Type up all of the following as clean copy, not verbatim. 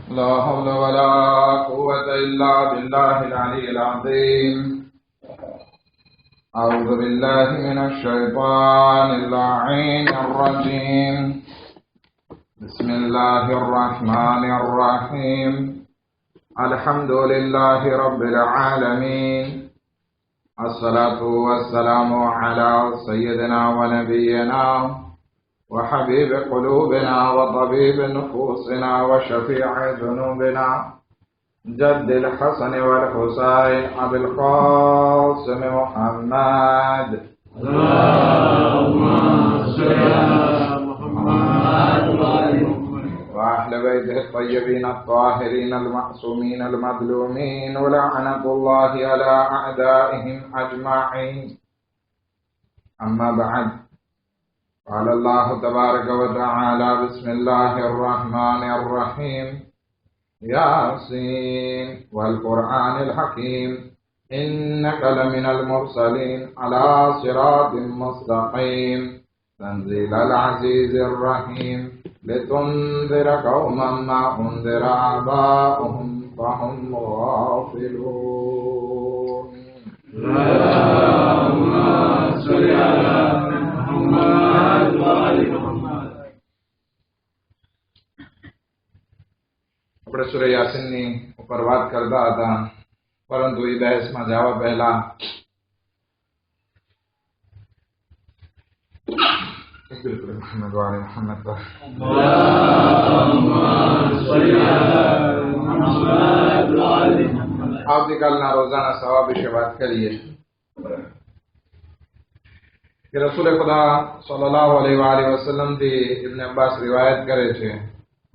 لا حول ولا قوة إلا بالله العلي العظيم. أعوذ بالله من الشيطان اللعين الرجيم. بسم الله الرحمن الرحيم. الحمد لله رب العالمين. الصلاة والسلام على سيدنا ونبينا وحبيب قلوبنا وطبيب نفوسنا وشفيع ذنوبنا جد الحسن والحسين أبي القاسم محمد. اللهم صل على محمد وأهل بيته الطيبين الطاهرين المعصومين المظلومين ولعنة الله على أعدائهم أجمعين. أما بعد، قال الله تبارك وتعالى: بسم الله الرحمن الرحيم. ياسين والقرآن الحكيم إنك لمن المرسلين على صراط مستقيم تنزيل العزيز الرحيم لتنذر قوما ما أنذر آباؤهم فهم غافلون. اللهم صل على محمد وآل محمد. આપણે સૂરા યાસીનની ઉપર વાત કરતા હતા, પરંતુ એ બહેસમાં જવા પહેલા محمد وعلى محمد. اللهم صل على محمد وآل محمد. આવતીકાલના રોજાના સવાબ વિશે વાત કરીએ કે રસૂલ ખુદા સલ્લલ્લાહુ અલૈહિ વસલ્લમ થી ઇબ્ન અબ્બાસ રિવાયત કરે છે.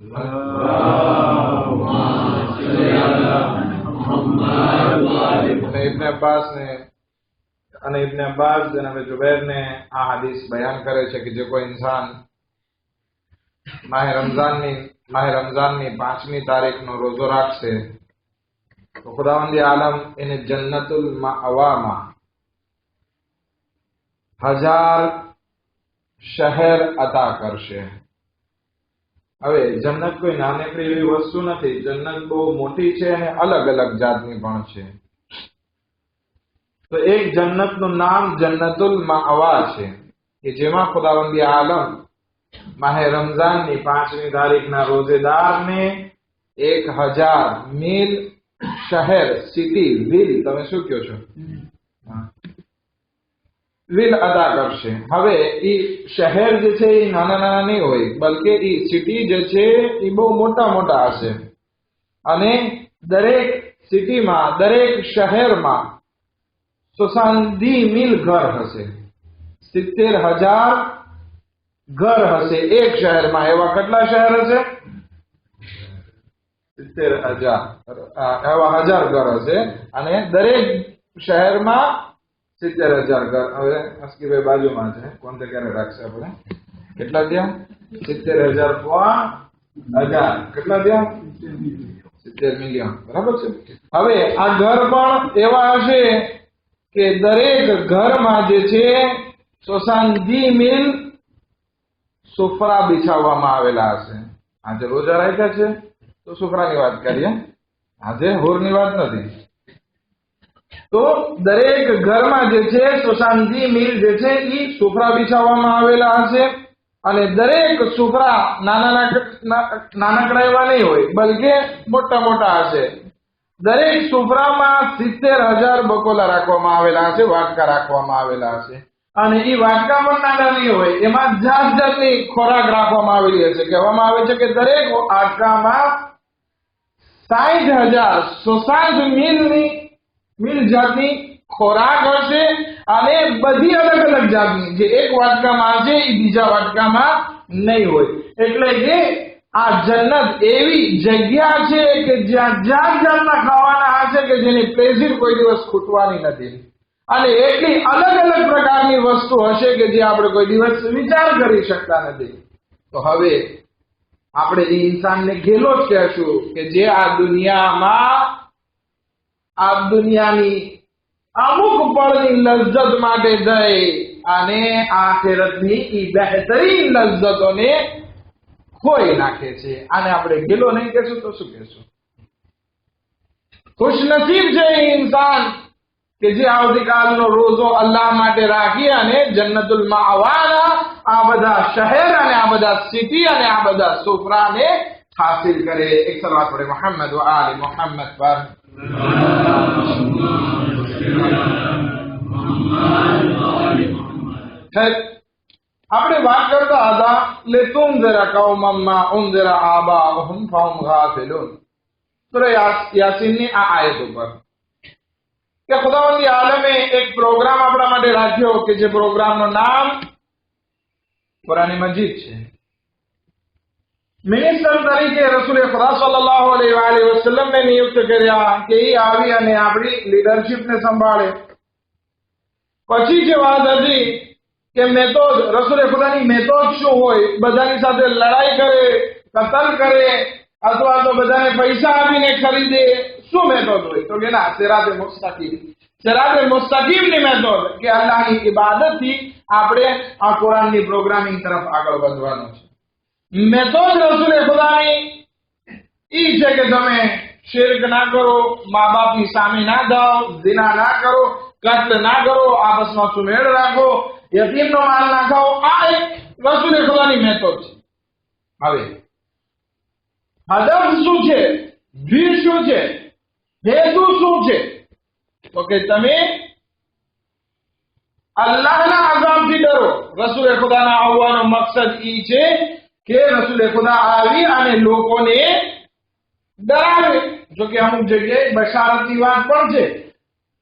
اللهم صل على محمد وآل محمد. ઇબ્ન અબ્બાસ જનાબ જુબૈર ને આ હદીસ બયાન કરે છે કે જો કોઈ ઇન્સાન માહે રમઝાનની 5મી તારીખનો રોજો રાખશે તો ખુદાવંદી આલમ એને જન્નતુલ માવામાં 1000 શહેર અતા કરશે. હવે જન્નત કોઈ નાનકડી એવી વસ્તુ નથી. જન્નત બહુ મોટી છે અને અલગ અલગ જાતની પણ છે. તો એક જન્નતનું નામ જન્નતુલ માવા છે કે જેમાં ખુદાવંદી આલમ માહે રમઝાનની 5મી તારીખના રોજેદારને 1000 મીલ શહેર, સિટી, વિલ, તમે શું કહો છો, વિલ અદા કરશે. હવે એ શહેર જે છે એ નાના નાના નહીં હોય, બલકે એ સિટી જે છે એ બહુ મોટા મોટા હશે. અને દરેક સિટીમાં, દરેક શહેરમાં 70 મીલ ઘર હશે. 70,000 ઘર હશે એક શહેરમાં. એવા કેટલા શહેર હશે? 70,000 એવા 1000 ઘર હશે. અને દરેક શહેરમાં 70,000 ઘર. હવે અસ્કીભાઈ બાજુમાં છે, કોણ તે ક્યારે રાખશે આપણે? કેટલા થયા? 70,000 કેટલા થયા? 70 મિલિયન. બરાબર છે. હવે આ ઘર પણ એવા હશે કે દરેક ઘરમાં જે છે 70 મીલ સુફરા બિછાવવામાં આવેલા હશે. આજે રોજા રાખ્યા છે તો સુફરાની વાત કરીએ, આજે હોરની વાત નથી. તો દરેક ઘરમાં જે છે 70 મીલ જે છે એ સુફરા બિછાવવામાં આવેલા હશે. અને દરેક સુફરા નાનકડા એવા નહીં હોય, બલકે મોટા મોટા હશે. દરેક સુફરામાં 70,000 બકોલા રાખવામાં આવેલા હશે, વાટકા રાખવામાં આવેલા હશે. અને એ વાટકા પણ નાના નહીં હોય, એમાં જાત જાતની ખોરાક રાખવામાં આવેલી હશે. કહેવામાં આવે છે કે દરેક વાટકામાં 60,000 મીલ જાતની ખોરાક હશે. અને બધી અલગ અલગ જાતની, જે એક વાટકામાં હશે એ બીજા વાટકામાં નહીં હોય. એટલે કે આ જન્નત એવી જગ્યા છે કે જ્યાં જાત જાતના ખાવાના હશે કે જેની પ્લેઝર કોઈ દિવસ ખૂટવાની નથી. અને એટલી અલગ અલગ પ્રકારની વસ્તુ હશે કે જે આપણે કોઈ દિવસ વિચાર કરી શકતા નથી. તો હવે આપણે એ ઇન્સાનને ગેલો જ કહેશું કે જે આ દુનિયાની અમુક પળની લજ્જત માટે જઈ અને આખિરતની ઈ બહેતરીન લજ્જતોને ખોઈ નાખે છે. આને આપણે ગેલો નહીં કહેશું તો શું કહેશું? ખુશનસીબ છે એ ઇન્સાન કે જે આવતીકાલનો રોજો અલ્લાહ માટે રાખી અને જન્નતુલ માવાના આ બધા શહેર અને આ બધા સિટી અને આ બધા સુફરાને હાસિલ કરે. એક સલાત પડે મોહમ્મદ વ આલે મોહમ્મદ પર. આપણે વાત કરતા હતા લિતુનઝિરા કૌમમ મા ઉનઝિરા આબાઉહુમ ફહુમ ગાફિલૂન. સૂરા યાસીનની આ આયત ઉપર કે ખુદાવંદ આલમે એક પ્રોગ્રામ આપણા માટે રાખ્યો કે જે પ્રોગ્રામનું નામ કુરાન મજીદ છે. મિનિસ્ટર તરીકે રસૂલ ખુદા સલ્લલ્લાહુ અલૈહિ વસલ્લમને નિયુક્ત કર્યા કે એ આવી અને આપણી લીડરશિપને સંભાળે. પછી જે વાત હતી કે મેથોડ, રસૂલ ખુદાની મેથોડ શું હોય? બધાની સાથે લડાઈ કરે, કતલ કરે, અથવા તો બધાને પૈસા આપીને ખરીદે? શું મેથોડ હોય? તો કે ના, સિરાતે મુસ્તકીમ. સિરાતે મુસ્તકીમની મેથોડ કે અલ્લાહની ઇબાદતથી આપણે આ કુરાનની પ્રોગ્રામિંગ તરફ આગળ વધવાનું છે. મેથોડ રસૂલ ખુદાની ઈ છે કે તમે શિર્ક ના કરો, મા બાપની સામે ના જાઓ, ઝિના ના કરો, કત્લ ના કરો, આપસમાં સુમેળ રાખો, યતીમનો માલ ના ખાઓ. આ એક રસૂલ ખુદાની મેથોડ છે. હવે હદફ શું છે? ધ્યેય શું છે? હેતુ શું છે? તો કે તમે અલ્લાહના અઝાબથી ડરો. રસૂલ ખુદાના આવવાનો મકસદ ઈ છે કે રસૂલ ખુદા આવી અને લોકોને ડરાવે. જો કે અમુક જગ્યાએ બશારતની વાત પણ છે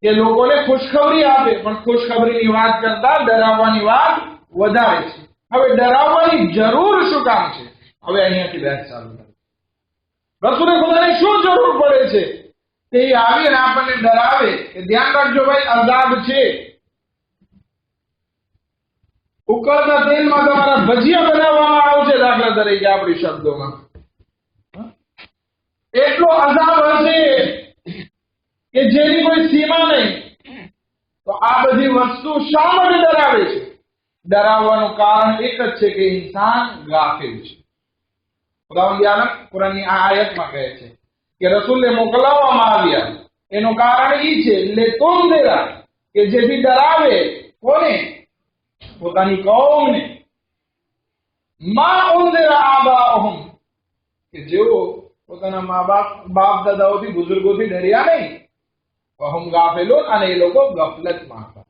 કે લોકોને ખુશખબરી આપે, પણ ખુશખબરીની વાત કરતા ડરાવવાની વાત વધારે છે. હવે ડરાવવાની જરૂર શું કામ છે? હવે અહીંયાથી બહેસ ચાલુ થાય. રસૂલ ખુદાને શું જરૂર પડે છે કે એ આવીને આપણને ડરાવે કે ધ્યાન રાખજો ભાઈ, અઝાબ છે. ઉકળતા તેલમાં તમારા ભજીયા બનાવવામાં આવશે, દાખલા તરીકે આપણી શબ્દોમાં. એટલો અઝાબ હશે કે જેની કોઈ સીમા નહીં. તો આ બધી વસ્તુ શા માટે ડરાવે છે? ડરાવવાનું કારણ એક જ છે કે ઇન્સાન ગાફિલ છે. ખુદાવંદ આલમ કુરાનની આ આયતમાં કહે છે કે રસૂલને મોકલાવવામાં આવ્યા એનું કારણ ઈ છે લિતુનઝિરા, કે જેથી ડરાવે. કોને? પોતાની કૌમને. મા ઉનઝિરા આબાઉહુમ, કે જેઓ પોતાના બાપ દાદાઓથી, બુઝુર્ગોથી ડર્યા નહીં. વહુમ ગાફિલૂન, અને એ લોકો ગફલતમાં હતા.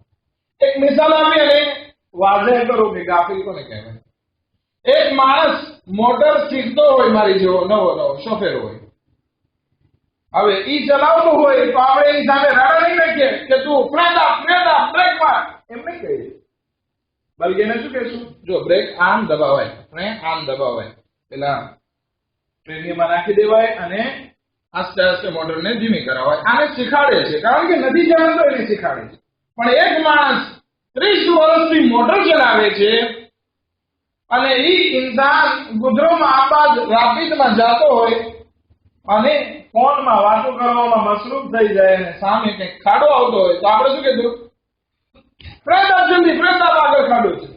એક મિસાલ આપી અને વાઝેહ કરો કે ગાફિલ કોને કહેવાય. એક માણસ મોટર શીખતો હોય, મારી જેવો નવો શોફેર હોય. હવે ઈ ચલાવતો હોય તો આપણે એની સામે રાડા નહીં નાખીએ કે તું ફ્રેન્ડ આપ, બ્રેક માર, એમ નહીં કહીએ. બલકે એને શું કહેશું? જો બ્રેક આમ દબાવાય, આમ દબાવાય, પેલા ટ્રેનિયમાં નાખી દેવાય અને આસ્તે આસ્તે મોટરને ધીમી કરાવાય. આને શીખાડે છે, કારણ કે નથી જાણતો એને શીખાડે છે. પણ એક માણસ 30 વર્ષથી મોટર ચલાવે છે અને ઈ ઇન્સાન ગુજરોમાં આબાદ રાપિદમાં જતો હોય અને ફોનમાં વાતો કરવામાં મસરૂફ થઈ જાય અને સામે કંઈક ખાડો આવતો હોય તો આપણે શું કીધું? ફ્રેન્ડ આપ, જલ્દી ફ્રેન્ડ આપ, આગળ ખાડો છે,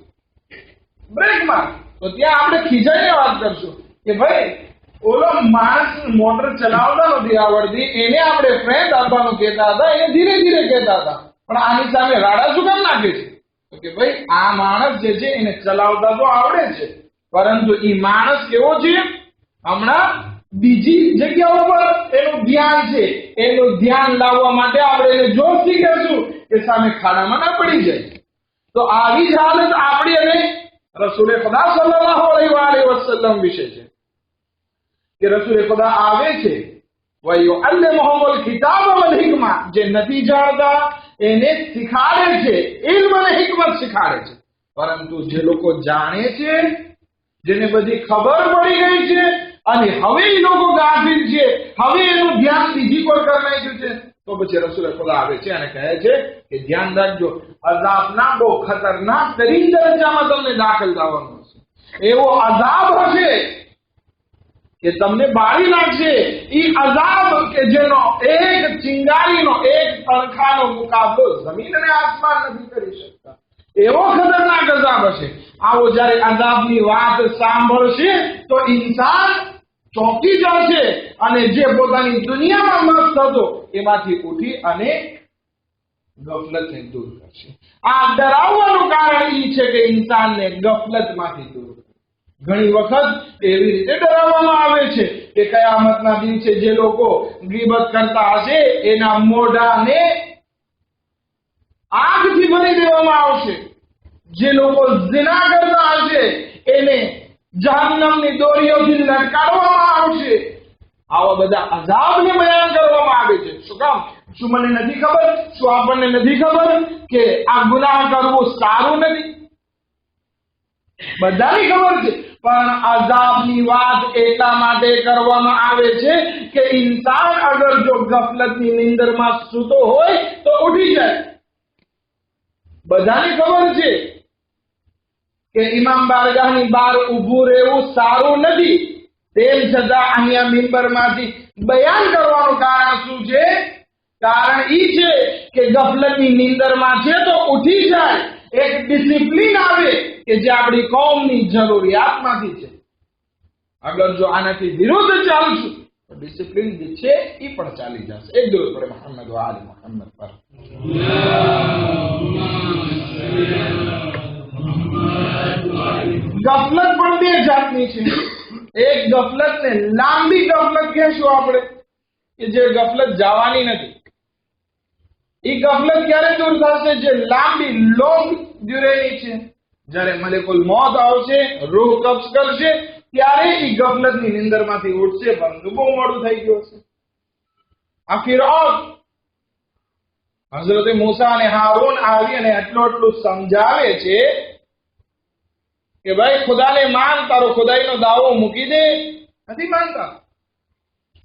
બ્રેક માર. તો ત્યાં આપણે ખીજાઈને વાત કરશું કે ભાઈ ઓલો માણસ મોટર ચલાવતા નથી આવડતી, એને આપણે ફ્રેન્ડ આપવાનું કહેતા હતા, એને ધીરે ધીરે કહેતા હતા, પણ આની સામે રાડા શું કામ નાખે છે? તો કે ભાઈ આ માણસ જે છે એને ચલાવતા તો આવડે છે, પરંતુ એ માણસ કેવો છે? હમણાં બીજી જગ્યાઓ પર એનું ધ્યાન છે. એનું ધ્યાન લાવવા માટે આપણે એને જોશથી કહેશું કે સામે ખાડામાં ના પડી જાય. તો આવી જ હાલત આપણી અને રસૂલે ખુદા સલ્લલ્લાહુ અલૈહિ વસલ્લમ વિશે છે કે રસૂલે ખુદા આવે છે વયુઅલ્લિમુહુલ કિતાબ વલ હિકમા, જે નથી જાણતા એને શીખાડે છે, ઇલ્મ અને હિકમત શીખાડે છે. પરંતુ જે લોકો જાણે છે, જેને બધી ખબર પડી ગઈ છે અને હવે એ લોકો ગાફિલ છે, હવે એનું ધ્યાન બીજી કોઈ કરી નાખ્યું છે, તો પછી રસૂલ ખુદા આવે છે અને કહે છે કે ધ્યાન રાખજો, અઝાબના બહુ ખતરનાક તરીન દરજામાં તમને દાખલ થવાનું હશે. એવો અઝાબ હશે કે તમને બાળી નાખશે. એ અઝાબ કે જેનો એક ચિંગારીનો, એક તણખાનો મુકાબલો જમીન અને આસમાન નથી કરી શકતા. એવો ખતરનાક અઝાબ હશે. આવો જ્યારે અઝાબની વાત સાંભળશે તો ઇન્સાન ચોંકી જશે અને જે પોતાની દુનિયામાં મસ્ત હતો એમાંથી ઉઠી અને ગફલતને દૂર કરશે. આ ડરાવવાનું કારણ એ છે કે ઇન્સાનને ગફલતમાંથી દૂર કરે. ઘણી વખત એવી રીતે ડરાવવામાં આવે છે કે કયામતના દિવસે જે લોકો ગીબત કરતા હશે એના મોઢાને આગથી ભરી દેવામાં આવશે. જે લોકો ઝિના કરતા હશે એને જહન્નમની દોરીઓથી લટકાડવામાં આવશે. આવા બધા અઝાબને બયાન કરવામાં આવે છે. શું કામ? શું મને નથી ખબર? શું આપણને નથી ખબર કે આ ગુનાહ કરવું સારું નથી? બધાની ખબર છે, પણ અઝાબની વાત એટલા માટે કરવામાં આવે છે કે ઇન્સાન અગર જો ગફલતની નીંદરમાં સૂતો હોય તો ઉઠી જાય. બધાની ખબર છે કે ઇમામ બારગાહની બહાર ઊભું રહેવું સારું નથી. તેમ છતાં અહીંયા મિંબરમાંથી બયાન કરવાનું કારણ શું છે? કારણ ઈ છે કે ગફલતની નીંદરમાં છે તો ઉઠી જાય. એક ડિસિપ્લિન આવે કે જે આપણી કોમની જરૂરિયાતમાંથી છે. અગર જો આનાથી વિરુદ્ધ ચાલશું તો ડિસિપ્લિન જે છે એ પણ ચાલી જશે. એક દુરૂદ પડે મોહમ્મદ વ આલે મોહમ્મદ પર. ગફલત પણ બે જાતની છે. એક ગફલત ને લાંબી ગફલત કહેશું આપણે કે જે ગફલત જવાની નથી. એ ગફલત ક્યારે દૂર થશે? જે લાંબી લોંગ ડ્યુરેની છે. જ્યારે મલેકુલ મોત આવશે, રૂહ કબ્ઝ કરશે ત્યારે એ ગફલતની નિંદરમાંથી ઉઠશે, પરંતુ બહુ મોડું થઈ ગયું હશે. આ ફિરഔન હઝરત મૂસા અને હારૂન આવી અને એટલું સમજાવે છે કે ભાઈ ખુદાને માન, તારો ખુદાઈનો દાવો મૂકી દે. નથી માનતા.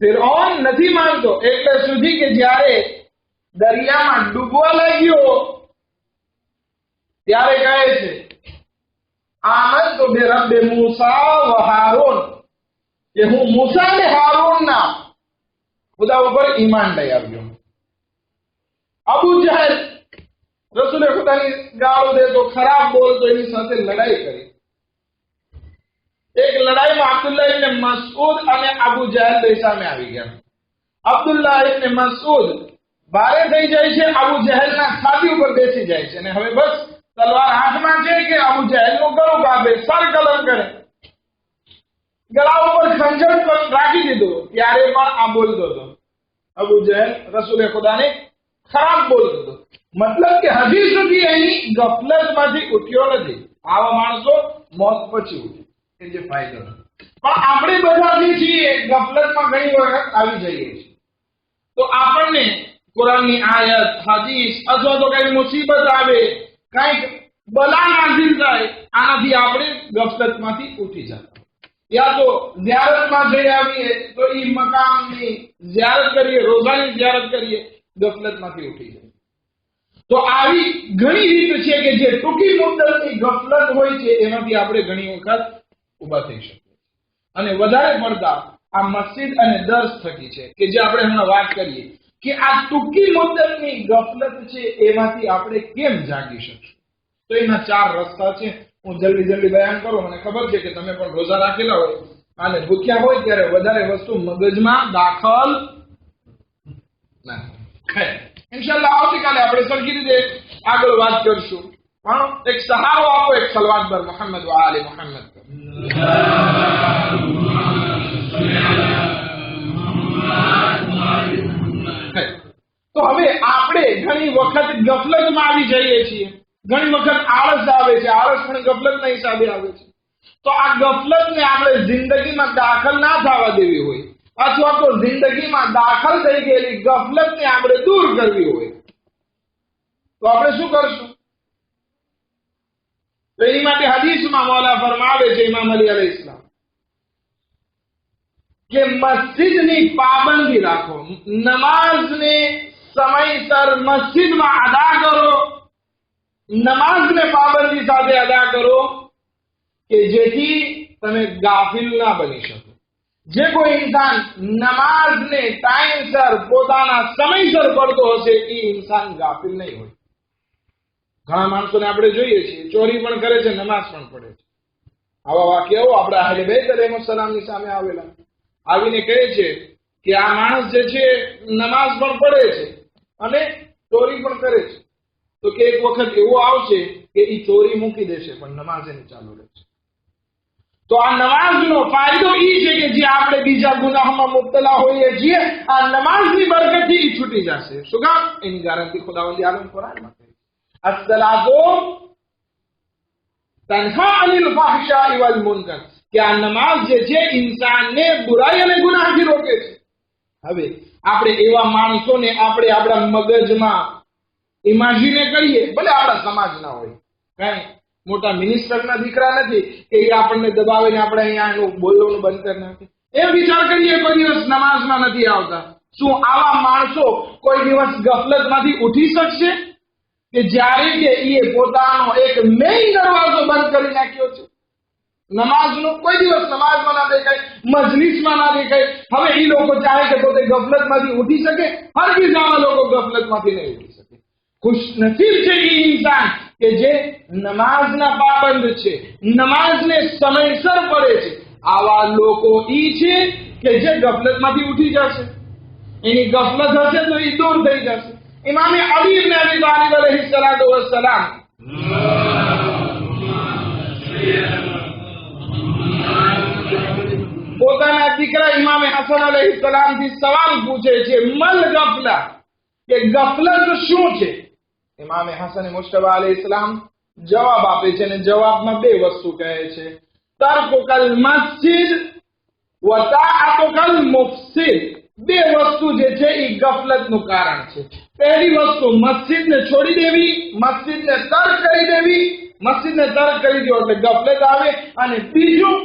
ફિરૌન નથી માનતો એટલે સુધી કે જ્યારે દરિયામાં ડૂબવા લાગ્યો ત્યારે કહે છે આમંતુ બિરબ્બિ મૂસા વ હારૂન, કે હું મૂસા અને હારૂનના ખુદા ઉપર ઈમાન લઈ આવ્યો. અબુ જહલ રસૂલે ખુદાની ગાળો દેતો, ખરાબ બોલતો, એની સાથે લડાઈ કરી. એક લડાઈમાં અબ્દુલ્લાહ ઇબ્ન મસઉદ અને અબુ જહલ બે સામે આવી ગયા. અબ્દુલ્લાહ ઇબ્ન મસઉદ ભારે થઈ જાય છે, અબુ જહલના છાતી ઉપર બેસી જાય છે અને હવે બસ તલવાર હાથમાં છે કે અબુ જહલનું ગળું કાપે, સર કલમ કરે. ગળા ઉપર ખંજર રાખી દીધું. ત્યારે પણ આ બોલતો હતો અબુ જહલ રસૂલે ખુદાને ખરાબ બોલતો હતો. મતલબ કે હજી સુધી અહીં ગફલતમાંથી ઉઠ્યો નથી. આવા માણસો મોત પછી ઉઠે કે જે ફાયદો નથી. પણ આપણે બધાથી છીએ ગફલતમાં ઘણી વખત આવી જઈએ છીએ. તો આપણને કુરાનની આયત, હદીસ અથવા તો કઈ મુસીબત આવે, કઈક બલા નાઝિલ થાય, આનાથી આપણે ગફલતમાંથી ઉઠી જતા. યા તો ઝિયારતમાં જઈ આવીએ તો એ મકામની ઝિયારત કરીએ, રોઝાની ઝિયારત કરીએ, ગફલતમાંથી ઉઠી જાય. તો આવી ઘણી રીત છે કે જે ટૂંકી મુદ્દતની ગફલત હોય છે એમાંથી આપણે ઘણી વખત ઊભા થઈ શકીએ. અને વધારે પડતા આ મસ્જિદ અને દર્સ થકી છે કે જે આપણે હમણાં વાત કરીએ કે આ ટૂંકી મુદ્દતની ગફલત છે એમાંથી આપણે કેમ જાગી શકશું. તો એના 4 રસ્તા છે. હું જલ્દી બયાન કરું. મને ખબર છે કે તમે પણ રોઝા રાખેલા હોય અને ભૂખ્યા હોય ત્યારે વધારે વસ્તુ મગજમાં દાખલ ના થાય. ઇન્શાઅલ્લાહ આવતીકાલે આપણે સરખી રીતે આગળ વાત કરશું. પણ એક સહારો આપો, એક સલવાત પર મોહમ્મદ વ આલે મોહમ્મદ. તો હવે આપણે ઘણી વખત ગફલતમાં આવી જઈએ છીએ. ઘણી વખત આળસ આવે છે. આળસ પણ ગફલતના હિસાબે આવે છે. તો આ ગફલતને આપણે જિંદગીમાં દાખલ ના થવા દેવી હોય અથવા તો જિંદગીમાં દાખલ થઈ ગયેલી ગફલતને આપણે દૂર કરવી હોય તો આપણે શું કરશું? તો એની માટે હદીસમાં મૌલા ફરમાવે છે ઇમામ અલી અલૈહિસ્સલામ કે મસ્જિદની પાબંદી રાખો, નમાઝને સમયસર મસ્જિદમાં અદા કરો, નમાઝને પાબંદી સાથે અદા કરો કે જેથી તમે ગાફિલ ના બની શકો. જે કોઈ ઇન્સાન નમાઝને ટાઈમસર પોતાના સમયસર પડતો હશે એ ઇન્સાન ગાફિલ નહીં હોય. ઘણા માણસોને આપણે જોઈએ છીએ ચોરી પણ કરે છે, નમાઝ પણ પડે છે. આવા વાક્યાઓ આપણા અહેલે બેત અલૈહિસ્સલામની સામે આવેલા, આવીને કહે છે કે આ માણસ જે છે નમાઝ પણ પડે છે અને ચોરી પણ કરે છે, તો કે એક વખત એવો આવશે કે એ ચોરી મૂકી દેશે પણ નમાઝ એની ચાલુ રહેશે. તો આ નમાઝનો ફાયદો એ છે કે જે આપણે બીજા ગુનાહમાં મુબ્તલા હોઈએ છીએ, આ નમાઝની બરકતથી એ છૂટી જશે. શું કામ? એની ગેરંટી ખુદાવંદ આલમ કુરાનમાં કહે છે, અસ્સલાતુ તન્હા અનિલ ફહશાઈ વલ મુનકર, કે આ નમાઝ જે છે ઇન્સાનને બુરાઈ અને ગુનાહથી રોકે છે. હવે આપણે એવા માણસોને આપણે આપણા મગજમાં ઇમેજિને કરીએ, ભલે આપણા સમાજના હોય, કઈ મોટા મિનિસ્ટરના દીકરા નથી કે એ આપણને દબાવીને આપણે અહીંયા એનું બોલવાનું બંધ કરી નાખે. એમ વિચાર કરીએ કોઈ દિવસ નમાઝમાં નથી આવતા, શું આવા માણસો કોઈ દિવસ ગફલતમાંથી ઉઠી શકશે? કે જ્યારે કે એ પોતાનો એક મેઇન દરવાજો બંધ કરી નાખ્યો છે નમાઝનો, કોઈ દિવસ નમાઝમાં ના દેખાય, મજલિસમાં ના દેખાય. હવે એ લોકો ચાહે કે પોતે ગફલતમાંથી ઉઠી શકે? હરગીઝ આવા લોકો ગફલતમાંથી નહીં ઉઠી શકે. ખુશનસીબ છે એ ઇન્સાન કે જે નમાઝના પાબંદ છે, નમાઝને સમયસર પડે છે. આવા લોકો ઈ છે કે જે ગફલતમાંથી ઉઠી જશે. એની ગફલત હશે તો એ દૂર થઈ જશે. ઇમામે અલી ઇબ્ન અબી તાલિબ અલૈહિસ્સલાતુ વસ્સલામ પોતાના દીકરા ઇમામે હસન અલૈહિસ્સલામથી સવાલ પૂછે છે, મલ ગફલા, કે ગફલત શું છે? ઇમામે હસન મુશ્તબા અલૈહિસ્સલામ જવાબ આપે છે અને જવાબમાં બે વસ્તુ કહે છે, તર્કુકલ મસ્જિદ વ તાઅતુકલ મુફસિદ. બે વસ્તુ જે છે એ ગફલતનું કારણ છે. પહેલી વસ્તુ મસ્જિદને છોડી દેવી, મસ્જિદને તર્ક કરી દેવી. મસ્જિદને તર્ક કરી દો એટલે ગફલત આવે. અને બીજું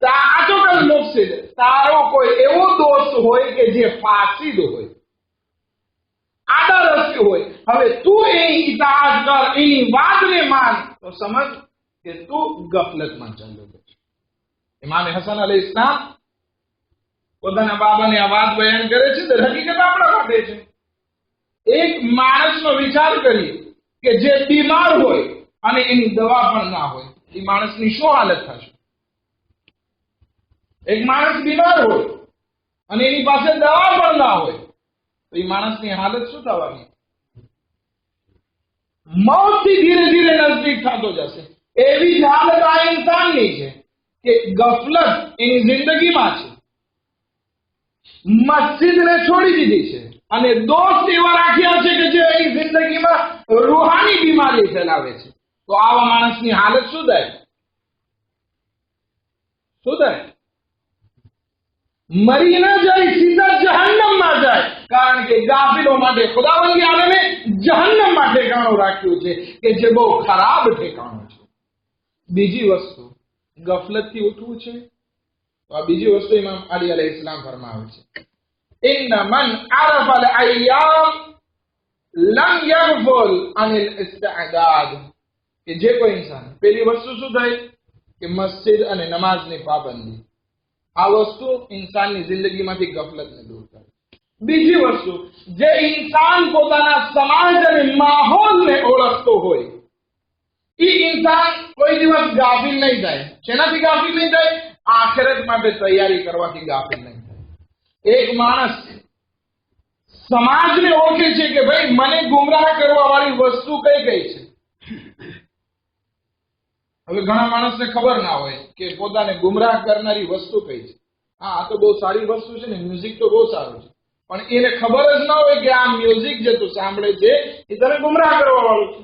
તાઅતુકલ મુફસિદ, તારો કોઈ એવો દોસ્ત હોય કે જે ફાસિદ હોય, આડા રસ્તે હોય. હવે તું એની ઇતાઅત કર, એની વાતને માન, તો સમજ કે તું ગફલતમાં ચાલ્યો છે. ઇમામ હસન અલૈહિસ્સલામ પોતાના બાબાને આ વાત બયાન કરે છે, તો હકીકત આપણા માટે છે. એક માણસનો વિચાર કરીએ કે જે બીમાર હોય અને એની દવા પણ ના હોય, એ માણસની શું હાલત થશે? એક માણસ બીમાર હોય અને એની પાસે દવા પણ ના હોય, તો એ માણસની હાલત શું થવાની? મોતથી ધીરે ધીરે નજદીક થતો જશે. એવી જ હાલત આ ઇન્સાનની છે કે ગફલત એની જિંદગીમાં છે, મસ્જિદને છોડી દીધી છે અને દોસ્ત એવા રાખ્યા છે કે જે એની જિંદગીમાં રૂહાની બીમારી ફેલાવે છે. તો આવા માણસની હાલત શું થાય? શું થાય? મરી ના જાય, સીધા જહન્નમમાં જાય. કારણ કે ગાફિલો માટે ખુદાવંદ આલમે જહન્નમમાં ઠેકાણું રાખ્યું છે કે જે બહુ ખરાબ ઠેકાણું છે. બીજી વસ્તુ ગફલતથી ઉઠવું છે, તો આ બીજી વસ્તુ ઇમામ અલી અલૈહિસ્સલામ ફરમાવે છે, ઇન્ન મન અરફ અલ અય્યામ લમ યગફલ અનિલ ઇસ્તિઅદાદ. કે જે કોઈ ઇન્સાન, પેલી વસ્તુ શું થાય કે મસ્જિદ અને નમાઝની પાબંદી, આ વસ્તુ ઇન્સાનની જિંદગીમાંથી ગફલતને દૂર કરે. બીજી વસ્તુ, જે ઇન્સાન પોતાના સમાજ અને માહોલને ઓળખતો હોય, એ ઇન્સાન કોઈ દિવસ ગાફિલ નહીં થાય. શેનાથી ગાફિલ નહીં થાય? આખિરત માટે તૈયારી કરવાથી ગાફિલ નહીં થાય. એક માણસ સમાજને ઓળખે છે કે ભાઈ મને ગુમરાહ કરવા વાળી વસ્તુ કઈ કઈ છે. હવે ઘણા માણસને ખબર ના હોય કે પોતાને ગુમરાહ કરનારી વસ્તુ કઈ છે. હા, આ તો બહુ સારી વસ્તુ છે ને, મ્યુઝિક તો બહુ સારું છે, પણ એને ખબર જ ના હોય કે આ મ્યુઝિક જે તું સાંભળે છે એ તને ગુમરાહ કરવા વાળું છે.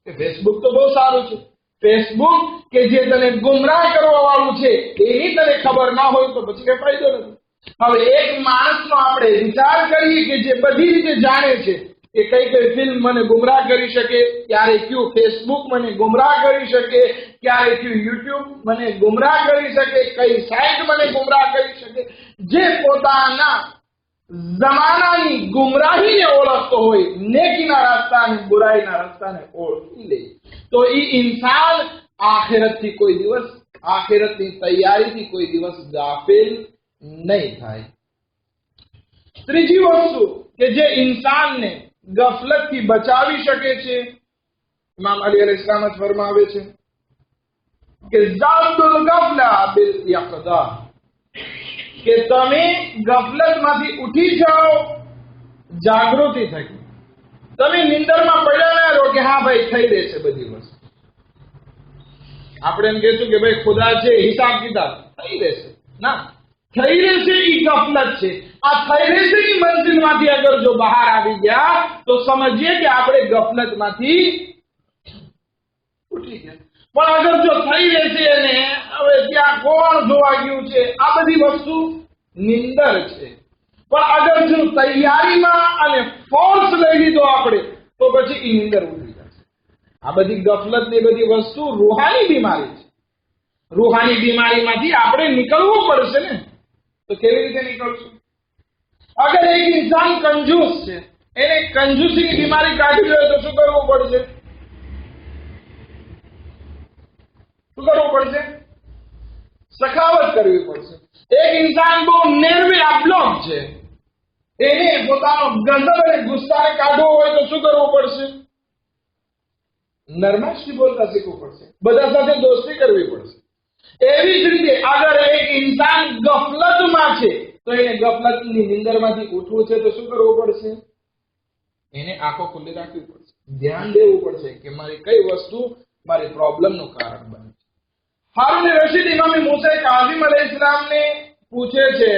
કે ફેસબુક તો બહુ સારું છે, ફેસબુક કે જે તને ગુમરાહ કરવા વાળું છે એની તને ખબર ના હોય તો પછી કઈ ફાયદો નથી. હવે એક માણસનો આપણે વિચાર કરીએ કે જે બધી રીતે જાણે છે કે કઈ કઈ ફિલ્મ મને ગુમરાહ કરી શકે, ક્યારે કયું ફેસબુક મને ગુમરાહ કરી શકે, ક્યારે કયું યુટ્યુબ મને ગુમરાહ કરી શકે, કઈ સાઇટ મને ગુમરાહ કરી શકે, જે પોતાના જમાનાની ગુમરાહીને ઓળખતો હોય, નેકીના રસ્તા અને બુરાઈના રસ્તાને ઓળખી લે, તો એ ઇન્સાન આખિરતથી કોઈ દિવસ, આખિરતની તૈયારીથી કોઈ દિવસ ગાફિલ નહીં થાય. ત્રીજી વસ્તુ કે જે ઇન્સાનને ગફલતથી બચાવી શકે છે. ઇમામ અલી અલૈહિસ્સલામ જ ફરમાવે છે કે ઝાદુલ ગફલા બિલ યaqظah, કે તમે ગફલતમાંથી ઉઠી જાઓ જાગૃતિ થકી. તમે નિંદરમાં પડ્યા ના રહો કે હા ભાઈ થઈ રહેશે બધી વસ્તુ. આપણે એમ કહેશું કે ભાઈ ખુદા છે, હિસાબ કિતાબ થઈ રહેશે. ના, થઈ રહેશે એ ગફલત છે. આ થઈ રહેશે એ મંજિલમાંથી અગર જો બહાર આવી ગયા તો સમજીએ કે આપણે ગફલતમાંથી ઉઠી ગયા. પણ અગર જો થઈ રહેશે અને હવે ત્યાં કોણ જોવા ગયું છે, આ બધી વસ્તુ નિંદર છે. પણ અગર જો તૈયારીમાં અને ફોર્સ લઈ લીધો આપણે તો પછી એ નિંદર ઉઠી જશે. આ બધી ગફલત ને બધી વસ્તુ રૂહાની બીમારી છે. રૂહાની બીમારીમાંથી આપણે નીકળવું પડશે ને. તો કેવી રીતે નીકળશું? અગર એક ઇન્સાન કંજૂસ છે, એને કંજૂસીની બીમારી કાઢવી હોય તો શું કરવું પડશે? શું કરવું પડશે? સખાવત કરવી પડશે. એક ઇન્સાન બહુ નેર્વે અબ્લોક છે, એને પોતાનો ગંદબ અને ગુસ્સાને કાઢવો હોય તો શું કરવું પડશે? નરમાશથી બોલતા શીખવું પડશે. બધા સાથે દોસ્તી કરવી પડશે. એવી જ રીતે અગર એક ઇન્સાન ગફલતમાં છે તો એને ગફલતની નિંદરમાંથી ઉઠવું છે તો શું કરવું પડશે? એને આંખો ખુલ્લી રાખવી પડશે. ધ્યાન દેવું પડશે કે મારી કઈ વસ્તુ મારી પ્રોબ્લેમનું કારણ બને છે. હારૂન રશીદ ઇમામ મૂસા કાઝિમ અલૈહિસ્સલામને પૂછે છે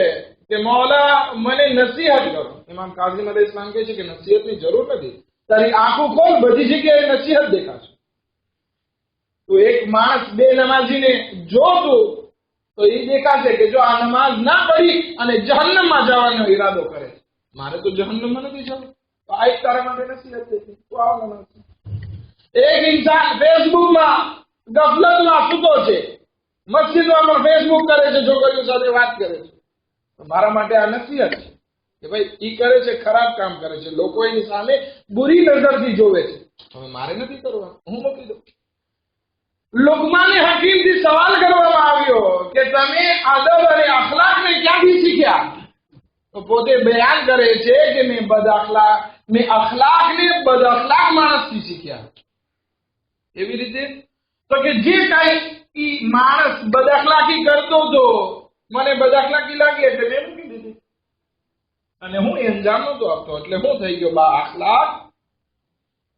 કે મૌલા મને નસીહત કરો. ઇમામ કાઝિમ અલૈહિસ્સલામ કહે છે કે નસીહતની જરૂર નથી, તારી આંખો ખોલ, બધી જગ્યાએ નસીહત દેખાશે. તો એક માણસ બે નમાઝીને જોતું તો એ દેખાશે કે જો આ નમાઝ ના પડી અને જહન્નમમાં જવાનો ઈરાદો કરે, મારે તો જહન્નમમાં નથી જવું, તો આ એક તારા માટે નસીહત દેખી તો આવો નમાઝ. એક ઇન્સાન ફેસબુકમાં ગફલતમાં સૂતો છે, મસ્જિદમાં પણ ફેસબુક કરે છે, છોકરીઓ સાથે વાત કરે છે, તો મારા માટે આ નસીહત છે કે ભાઈ ઈ કરે છે, ખરાબ કામ કરે છે, લોકો એની સામે બુરી નજરથી જોવે છે, હવે મારે નથી કરવા, હું મૂકી દઉં. લુકમાને હકીમથી સવાલ કરવામાં આવ્યો કે તમે અદબ અને અખલાકને ક્યાંથી શીખ્યા? તો પોતે બયાન કરે છે કે મેં અખલાકને બદ અખલાક માણસથી શીખ્યા. એવી રીતે તો કે જે કાંઈ ઈ માણસ બદ અખલાકી કરતો હતો, મને બદ અખલાકી લાગી એટલે મેં મૂકી દીધી અને હું એ અંજામ નહોતો આપતો, એટલે હું થઈ ગયો બા અખલાક.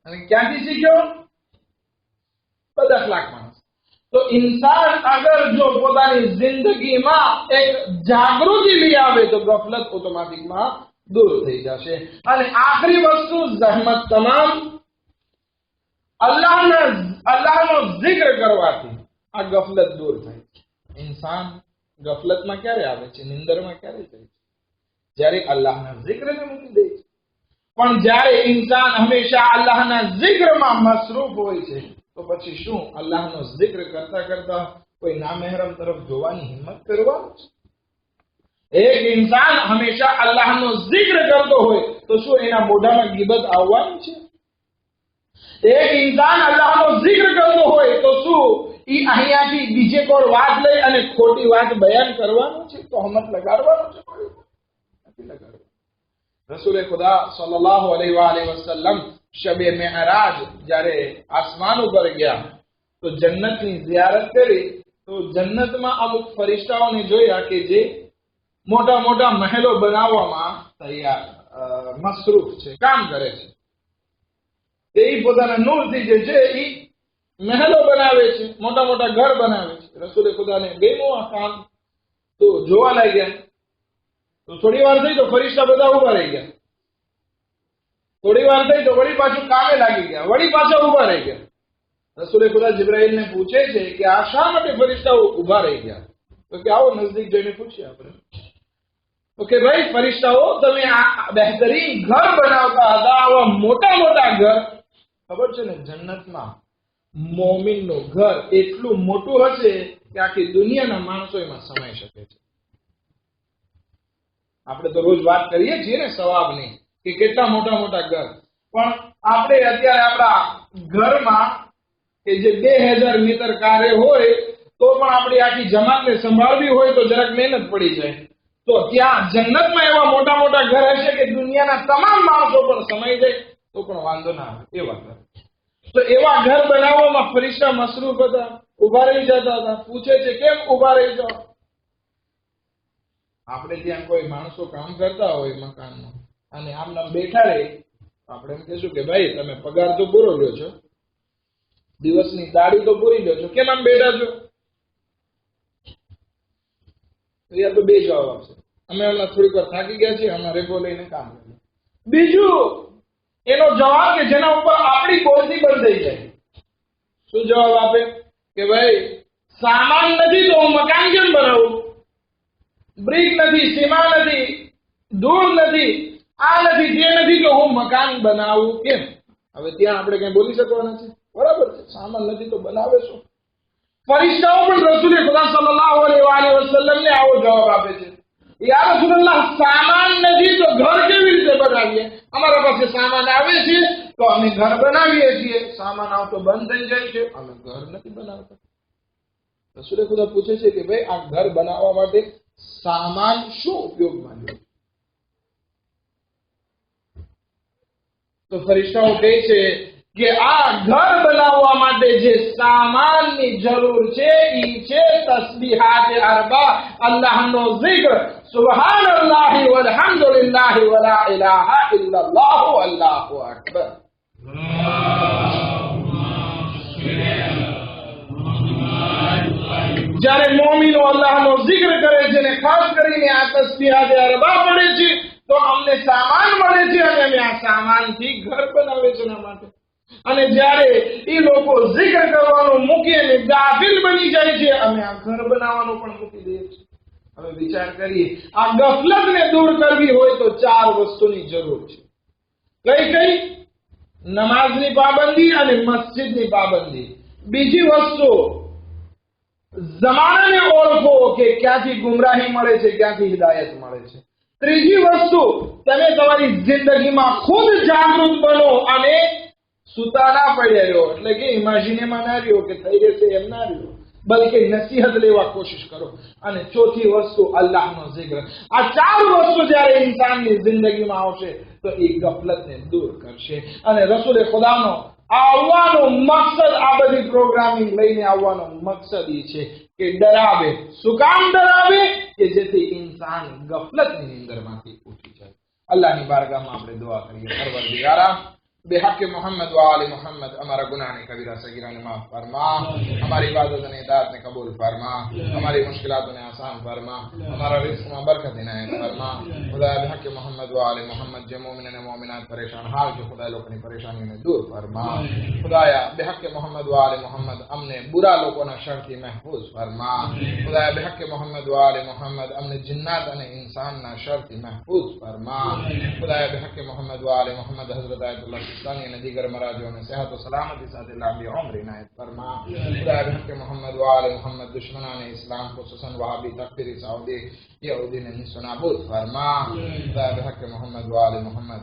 અને ક્યાંથી શીખ્યો? બદ અખલાક માણસ. તો ઇન્સાન અગર જો પોતાની જિંદગીમાં એક જાગૃતિ લઈ આવે તો ગફલત ઓટોમેટિકમાં દૂર થઈ જશે. અને આખરી વસ્તુ જહેમત તમામ અલ્લાહનો જિક્ર કરવાથી આ ગફલત દૂર થાય છે. ઇન્સાન ગફલતમાં ક્યારે આવે છે? નિંદરમાં ક્યારે જાય છે? જ્યારે અલ્લાહના જિક્રને મૂકી દે છે. પણ જ્યારે ઇન્સાન હંમેશા અલ્લાહના જિક્રમાં મસરૂફ હોય છે તો પછી શું અલ્લાહનો જિક્ર કરતા કરતા કોઈ નામહેરમ તરફ જોવાની હિંમત કરવાનો છે? એક ઇન્સાન હંમેશા અલ્લાહનો જિક્ર કરતો હોય તો શું એના મોઢામાં ગીબત આવવાની છે? એક ઇન્સાન અલ્લાહનો જિક્ર કરતો હોય તો શું ઈ અહીંયાથી બીજે કોઈ વાત લઈ અને ખોટી વાત બયાન કરવાનો છે? તહોમત લગાડવાનો છે? નથી લગાડવાનો. રસૂલે ખુદા સલ્લલ્લાહુ અલૈહિ વસલ્લમ શબે મેઅરાજ જ્યારે આસમાન ઉપર ગયા તો જન્નતની ઝિયારત કરી તો જન્નતમાં અમુક ફરિશ્તાઓને જોયા કે જે મોટા મોટા મહેલો બનાવવામાં મસરૂફ છે, કામ કરે છે. તે પોતાના નૂરથી જે છે એ મહેલો બનાવે છે, મોટા મોટા ઘર બનાવે છે. રસૂલે ખુદાને ગમ્યું આ કામ તો જોવા લાગ્યા. તો થોડી વાર થઈ તો ફરિશ્તા બધા ઉભા રહી ગયા. થોડી વાર થઈ તો વળી પાછું કામે લાગી ગયા, વળી પાછા ઉભા રહી ગયા. રસૂલે ખુદા જિબ્રાઈલને પૂછે છે કે આ શા માટે ફરિશ્તાઓ ઉભા રહી ગયા? તો કે આવો નજદીક જઈને પૂછીએ આપણે. તો કે ભાઈ ફરિશ્તાઓ તમે આ બહેતરીન ઘર બનાવતા હતા, આવા મોટા મોટા ઘર. ખબર છે ને જન્નતમાં મોમિનનું ઘર એટલું મોટું હશે કે આખી દુનિયાના માણસો એમાં સમાઈ શકે છે. આપણે તો રોજ વાત કરીએ છીએ ને સવાબની કે કેટલા મોટા મોટા ઘર, પણ આપણે અત્યારે આપણા ઘરમાં કે જે 2000 મીટર કાર્ય હોય તો પણ આપણી આખી જમાતને સંભાળવી હોય તો જરાક મહેનત પડી જાય. તો ત્યાં જન્નતમાં એવા મોટા મોટા ઘર હશે કે દુનિયાના તમામ માણસો પર સમાઈ જાય. તો પણ વાંધો ના આવે એવા ઘર. તો એવા ઘર બનાવવામાં ફરિશ્તા મસરૂફ હતા, ઉભા રહી જતા હતા. પૂછે છે કેમ ઉભા રહી જાઓ? આપણે ત્યાં કોઈ માણસો કામ કરતા હોય મકાનમાં અને આમ નામ બેઠા રહે, આપણે એમ કહેશું કે ભાઈ તમે પગાર તો પૂરો લ્યો છો, દિવસની દાડી તો પૂરી લ્યો છો, કેમ આમ બેઠા છો? યા તો બે જવાબ આપશે, અમે હમણાં થોડીક વાર થાકી ગયા છીએ, અમારે રેપો લઈને કામ કરીએ. બીજું એનો જવાબ કે જેના ઉપર આપણી બોલતી બંધ થઈ જાય. શું જવાબ આપે? કે ભાઈ સામાન નથી તો હું મકાન કેમ બનાવું? બ્રિક નથી, સીમા નથી, ધૂળ નથી, આ નથી, તે નથી તો હું મકાન બનાવું કેમ? હવે ત્યાં આપણે કઈ બોલી શકવાના છે? બરાબર છે, સામાન નથી તો બનાવે શું? ફરિશ્તાઓ પણ રસૂલે ખુદા સલ્લલ્લાહુ અલૈહિ વસલ્લમ ને આવો જવાબ આપે છે, યા રસૂલલ્લાહ સામાન નથી તો ઘર કેવી રીતે બનાવીએ? અમારા પાસે સામાન આવે છે તો અમે ઘર બનાવીએ છીએ, સામાન આવતો બંધ થઈ જાય છે, અમે ઘર નથી બનાવતા. રસૂલે ખુદા પૂછે છે કે ભાઈ આ ઘર બનાવવા માટે સામાન શું ઉપયોગમાં લ્યો? તો ફરિશ્તાઓ કહે છે કે આ ઘર બનાવવા માટે જે સામાનની જરૂર છે ઈ છે તસ્બીહાત અરબા, અલ્લાહનો zikr, સુબહાનલ્લાહ વલહમદુલિલ્લાહ વલા ઇલાહા ઇલ્લલ્લાહ અલ્લાહુ અકબર. જ્યારે મોમીનો અલ્લાહનો zikr કરે છે ને ખાસ કરીને આ તસ્બીહાત અરબા પડે છે તો અમને સામાન મળે છે અને અમે આ સામાનથી ઘર બનાવે છે એના માટે. અને જ્યારે એ લોકો zikr કરવાનું મૂકી અને ગાફિલ બની જાય છે, અમે આ ઘર બનાવવાનું પણ મૂકી દઈએ છીએ. હવે વિચાર કરીએ, આ ગફલતને દૂર કરવી હોય તો 4 વસ્તુની જરૂર છે. કઈ કઈ? નમાઝની પાબંદી અને મસ્જિદની પાબંદી. બીજી વસ્તુ, જમાનાને ઓળખો કે ક્યાંથી ગુમરાહી મળે છે, ક્યાંથી હિદાયત મળે છે. ત્રીજી વસ્તુ, તમે તમારી જિંદગીમાં ખુદ જાગૃત બનો અને સુતા ના પડ્યા રહ્યો, એટલે કે ઇમેજિનેમાં ના રહ્યો કે થઈ રહેશે એમ ના રહ્યો, બલકે નસીહત લેવા કોશિશ કરો. અને ચોથી વસ્તુ અલ્લાહનો zikr. આ 4 વસ્તુ જ્યારે ઇન્સાનની જિંદગીમાં આવશે તો એ ગફલતને દૂર કરશે. અને રસૂલે ખુદાનો આવવાનો મકસદ, આ બધી પ્રોગ્રામિંગ લઈને આવવાનો મકસદ એ છે કે ડરાવે. શું કામ ડરાવે? કે જેથી ઇન્સાન ગફલતની નિંદરમાંથી ઉઠી જાય. અલ્લાહની બારગાહમાં આપણે દુઆ કરીએ, પરવરદિગારા बेहक मोहम्मद व आले मोहम्मद हमारा गुनाह ने कबीरा सगीरा ने माफ फरमा, हमारी इबादत ने इताअत ने कबूल फरमा, हमारी मुश्किलातों ने आसान फरमा, हमारा रिज़्क़ में बरकत इनायत फरमा. खुदा बेहक मोहम्मद व आले मोहम्मद जो मोमिन ने मोमिनात परेशान हाल जो खुदा लोगों की परेशानियों ने दूर फरमा. खुदाया बेहक मोहम्मद व आले मोहम्मद हमने बुरा लोगों ना शर थी महफूज फरमा. खुदाया बेहक मोहम्मद व आले मोहम्मद हमने जिन्नात ने इंसान ना शर थी महफूज फरमा. खुदाया बेहक मोहम्मद व आले मोहम्मद हज़रत आयतुल्लाह सिस्तानी ने दीगर मराजियों में सेहत और सलामती साथ लंबी उम्र इनायत फरमा. खुदाया बेहक मोहम्मद व आले मोहम्मद दुश्मनान इस्लाम खुसूसन वहाबी तकफीरी सऊदी यहूदी ने निस्सनाबूद फरमा. खुदाया बेहक मोहम्मद व आले मोहम्मद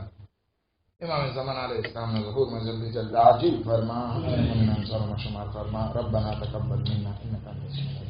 इमाम ज़मान अलैहि इस्लाम ने ज़हूर में जल्दी जल्द आजिल फरमा. शुमार फरमा. रब्बना तक़ब्बल मिन्ना इन्नका अंतस